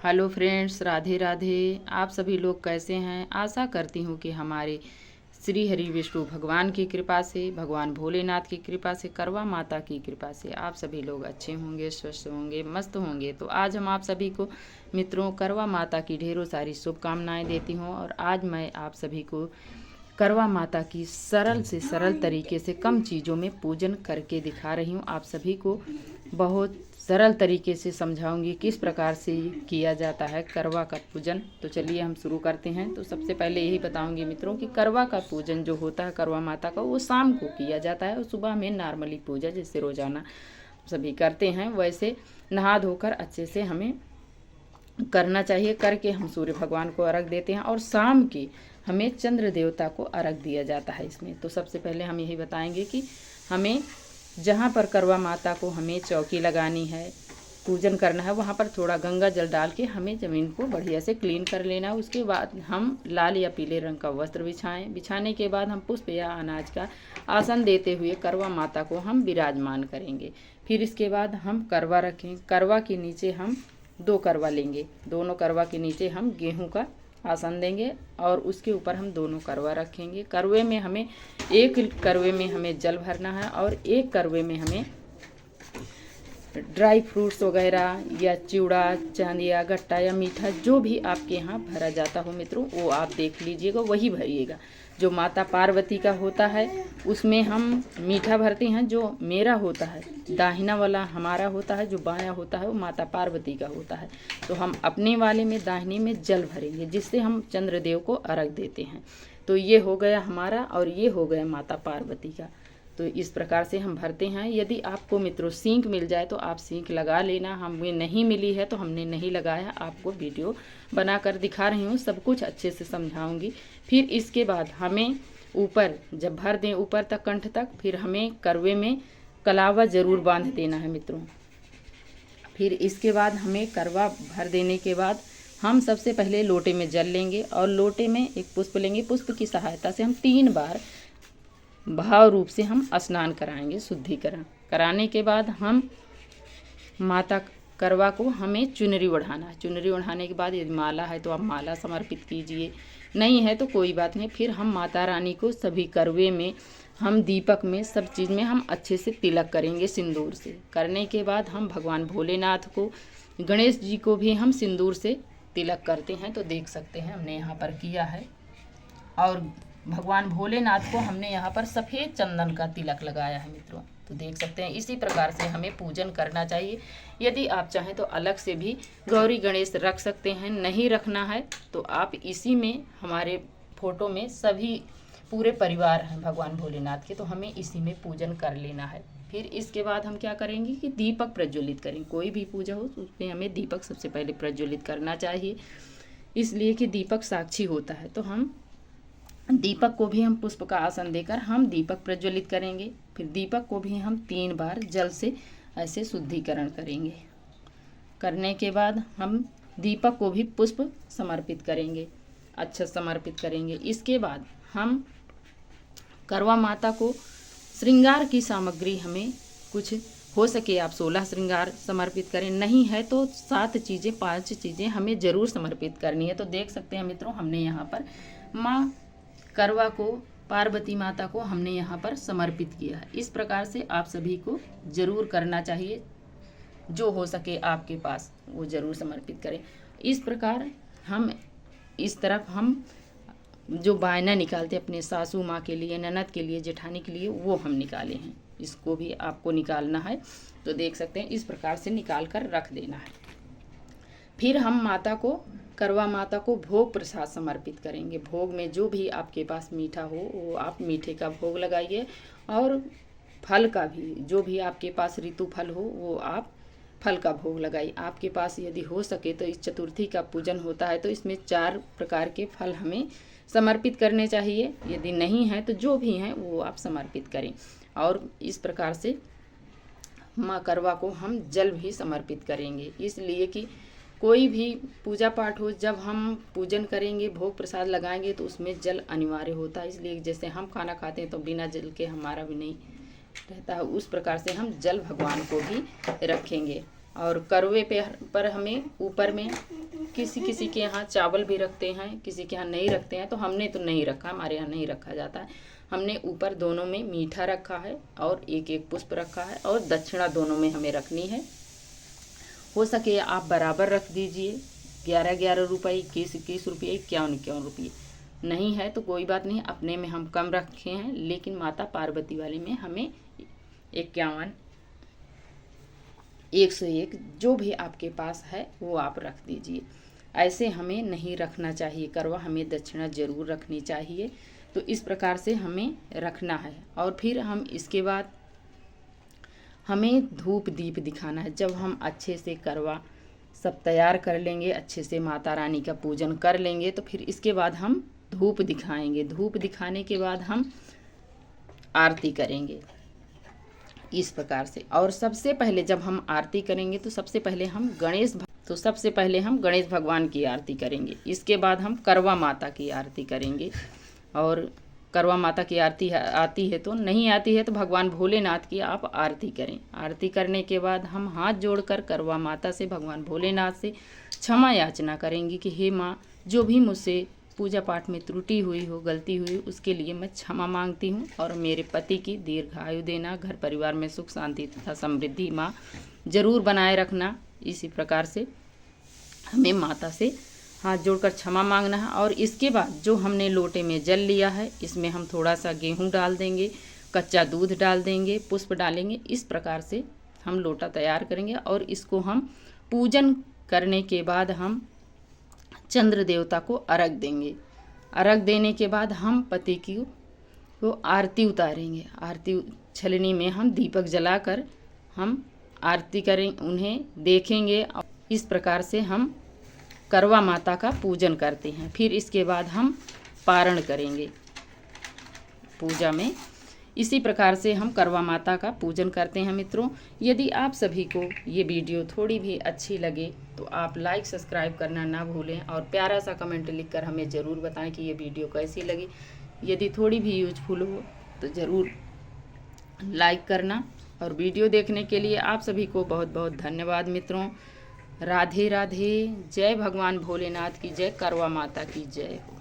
Hello friends, Radhe Radhe. आप सभी लोग कैसे हैं? आशा करती हूँ कि हमारे श्री हरि विष्णु भगवान की कृपा से, भगवान भोलेनाथ की कृपा से, करवा माता की कृपा से आप सभी लोग अच्छे होंगे, स्वस्थ होंगे, मस्त होंगे। तो आज हम आप सभी को मित्रों करवा माता की ढेरों सारी शुभकामनाएं देती हूँ। और आज मैं आप सभी को करवा माता की सरल से सरल तरीके से कम चीज़ों में पूजन करके दिखा रही हूँ। आप सभी को बहुत सरल तरीके से समझाऊंगी किस प्रकार से किया जाता है करवा का पूजन। तो चलिए हम शुरू करते हैं। तो सबसे पहले यही बताऊंगी मित्रों कि करवा का पूजन जो होता है करवा माता का, वो शाम को किया जाता है और सुबह में नॉर्मली पूजा जैसे रोजाना सभी करते हैं वैसे नहा धोकर अच्छे से हमें करना चाहिए। करके हम सूर्य भगवान को अर्घ देते हैं और शाम के हमें चंद्र देवता को अर्घ दिया जाता है इसमें। तो सबसे पहले हम यही बताएंगे कि हमें जहाँ पर करवा माता को हमें चौकी लगानी है, पूजन करना है, वहाँ पर थोड़ा गंगा जल डाल के हमें ज़मीन को बढ़िया से क्लीन कर लेना है। उसके बाद हम लाल या पीले रंग का वस्त्र बिछाएं। बिछाने के बाद हम पुष्प या अनाज का आसन देते हुए करवा माता को हम विराजमान करेंगे। फिर इसके बाद हम करवा रखें। करवा के नीचे हम 2 करवा लेंगे। दोनों करवा के नीचे हम गेहूं का आसन देंगे और उसके ऊपर हम दोनों करवा रखेंगे। करवे में हमें एक करवे में हमें जल भरना है और एक करवे में हमें ड्राई फ्रूट्स वगैरह या चिवड़ा, चांदिया, गट्टा या मीठा जो भी आपके यहाँ भरा जाता हो मित्रों, वो आप देख लीजिएगा, वही भरिएगा। जो माता पार्वती का होता है उसमें हम मीठा भरते हैं। जो मेरा होता है दाहिना वाला हमारा होता है, जो बायां होता है वो माता पार्वती का होता है। तो हम अपने वाले में दाहिने में जल भरेंगे जिससे हम चंद्रदेव को अर्घ देते हैं। तो ये हो गया हमारा और ये हो गया माता पार्वती का। तो इस प्रकार से हम भरते हैं। यदि आपको मित्रों सींक मिल जाए तो आप सींक लगा लेना। हमें नहीं मिली है तो हमने नहीं लगाया। आपको वीडियो बनाकर दिखा रही हूँ, सब कुछ अच्छे से समझाऊंगी। फिर इसके बाद हमें ऊपर जब भर दें ऊपर तक कंठ तक, फिर हमें करवे में कलावा ज़रूर बांध देना है मित्रों। फिर इसके बाद हमें करवा भर देने के बाद हम सबसे पहले लोटे में जल लेंगे और लोटे में एक पुष्प लेंगे। पुष्प की सहायता से हम 3 बार भाव रूप से हम स्नान कराएंगे, शुद्धिकरण कराने के बाद हम माता करवा को हमें चुनरी ओढ़ाना है। चुनरी ओढ़ाने के बाद यदि माला है तो आप माला समर्पित कीजिए, नहीं है तो कोई बात नहीं। फिर हम माता रानी को सभी करवे में, हम दीपक में, सब चीज़ में हम अच्छे से तिलक करेंगे सिंदूर से। करने के बाद हम भगवान भोलेनाथ को, गणेश जी को भी हम सिंदूर से तिलक करते हैं। तो देख सकते हैं हमने यहाँ पर किया है। और भगवान भोलेनाथ को हमने यहाँ पर सफ़ेद चंदन का तिलक लगाया है मित्रों। तो देख सकते हैं इसी प्रकार से हमें पूजन करना चाहिए। यदि आप चाहें तो अलग से भी गौरी गणेश रख सकते हैं, नहीं रखना है तो आप इसी में, हमारे फोटो में सभी पूरे परिवार हैं भगवान भोलेनाथ के, तो हमें इसी में पूजन कर लेना है। फिर इसके बाद हम क्या करेंगे कि दीपक प्रज्वलित करेंगे। कोई भी पूजा हो तो उसमें हमें दीपक सबसे पहले प्रज्वलित करना चाहिए, इसलिए कि दीपक साक्षी होता है। तो हम दीपक को भी हम पुष्प का आसन देकर हम दीपक प्रज्वलित करेंगे। फिर दीपक को भी हम 3 बार जल से ऐसे शुद्धिकरण करेंगे। करने के बाद हम दीपक को भी पुष्प समर्पित करेंगे, अच्छा समर्पित करेंगे। इसके बाद हम करवा माता को श्रृंगार की सामग्री, हमें कुछ हो सके आप 16 श्रृंगार समर्पित करें, नहीं है तो 7 चीज़ें, 5 चीज़ें हमें ज़रूर समर्पित करनी है। तो देख सकते हैं मित्रों हमने यहाँ पर माँ करवा को, पार्वती माता को हमने यहाँ पर समर्पित किया है। इस प्रकार से आप सभी को ज़रूर करना चाहिए, जो हो सके आपके पास वो ज़रूर समर्पित करें। इस प्रकार हम इस तरफ हम जो बायना निकालते अपने सासू माँ के लिए, ननद के लिए, जेठानी के लिए, वो हम निकाले हैं। इसको भी आपको निकालना है। तो देख सकते हैं इस प्रकार से निकाल कर रख देना है। फिर हम माता को, करवा माता को भोग प्रसाद समर्पित करेंगे। भोग में जो भी आपके पास मीठा हो वो आप मीठे का भोग लगाइए और फल का भी, जो भी आपके पास ऋतु फल हो वो आप फल का भोग लगाइए। आपके पास यदि हो सके तो इस चतुर्थी का पूजन होता है तो इसमें 4 प्रकार के फल हमें समर्पित करने चाहिए। यदि नहीं है तो जो भी हैं वो आप समर्पित करें। और इस प्रकार से माँ करवा को हम जल भी समर्पित करेंगे, इसलिए कि कोई भी पूजा पाठ हो, जब हम पूजन करेंगे, भोग प्रसाद लगाएंगे तो उसमें जल अनिवार्य होता है। इसलिए जैसे हम खाना खाते हैं तो बिना जल के हमारा भी नहीं रहता है, उस प्रकार से हम जल भगवान को भी रखेंगे। और करवे पर हमें ऊपर में किसी किसी के यहाँ चावल भी रखते हैं, किसी के यहाँ नहीं रखते हैं, तो हमने तो नहीं रखा, हमारे यहाँ नहीं रखा जाता है। हमने ऊपर दोनों में मीठा रखा है और एक एक पुष्प रखा है और दक्षिणा दोनों में हमें रखनी है। हो सके आप बराबर रख दीजिए, 11-11 रुपये, 21-21 रुपये, 51-51 रुपये। नहीं है तो कोई बात नहीं, अपने में हम कम रखे हैं, लेकिन माता पार्वती वाले में हमें 51, 101 जो भी आपके पास है वो आप रख दीजिए। ऐसे हमें नहीं रखना चाहिए करवा, हमें दक्षिणा जरूर रखनी चाहिए। तो इस प्रकार से हमें रखना है। और फिर हम इसके बाद हमें धूप दीप दिखाना है। जब हम अच्छे से करवा सब तैयार कर लेंगे, अच्छे से माता रानी का पूजन कर लेंगे, तो फिर इसके बाद हम धूप दिखाएंगे। धूप दिखाने के बाद हम आरती करेंगे इस प्रकार से। और सबसे पहले जब हम आरती करेंगे तो सबसे पहले हम गणेश भगवान की आरती करेंगे। इसके बाद हम करवा माता की आरती करेंगे। और करवा माता की आरती आती है तो, नहीं आती है तो भगवान भोलेनाथ की आप आरती करें। आरती करने के बाद हम हाथ जोड़कर करवा माता से, भगवान भोलेनाथ से क्षमा याचना करेंगे कि हे माँ, जो भी मुझसे पूजा पाठ में त्रुटि हुई हो, गलती हुई, उसके लिए मैं क्षमा मांगती हूँ। और मेरे पति की दीर्घायु देना, घर परिवार में सुख शांति तथा समृद्धि माँ जरूर बनाए रखना। इसी प्रकार से हमें माता से हाथ जोड़कर क्षमा मांगना है। और इसके बाद जो हमने लोटे में जल लिया है, इसमें हम थोड़ा सा गेहूँ डाल देंगे, कच्चा दूध डाल देंगे, पुष्प डालेंगे। इस प्रकार से हम लोटा तैयार करेंगे। और इसको हम पूजन करने के बाद हम चंद्र देवता को अर्घ देंगे। अर्घ देने के बाद हम पति की को आरती उतारेंगे। आरती छलनी में हम दीपक जलाकर हम आरती करें, उन्हें देखेंगे। इस प्रकार से हम करवा माता का पूजन करते हैं। फिर इसके बाद हम पारण करेंगे पूजा में। इसी प्रकार से हम करवा माता का पूजन करते हैं मित्रों। यदि आप सभी को ये वीडियो थोड़ी भी अच्छी लगे तो आप लाइक सब्सक्राइब करना ना भूलें और प्यारा सा कमेंट लिखकर हमें ज़रूर बताएं कि ये वीडियो कैसी लगी। यदि थोड़ी भी यूजफुल हो तो ज़रूर लाइक करना। और वीडियो देखने के लिए आप सभी को बहुत बहुत धन्यवाद मित्रों। राधे राधे। जय भगवान भोलेनाथ की जय, करवा माता की जय हो।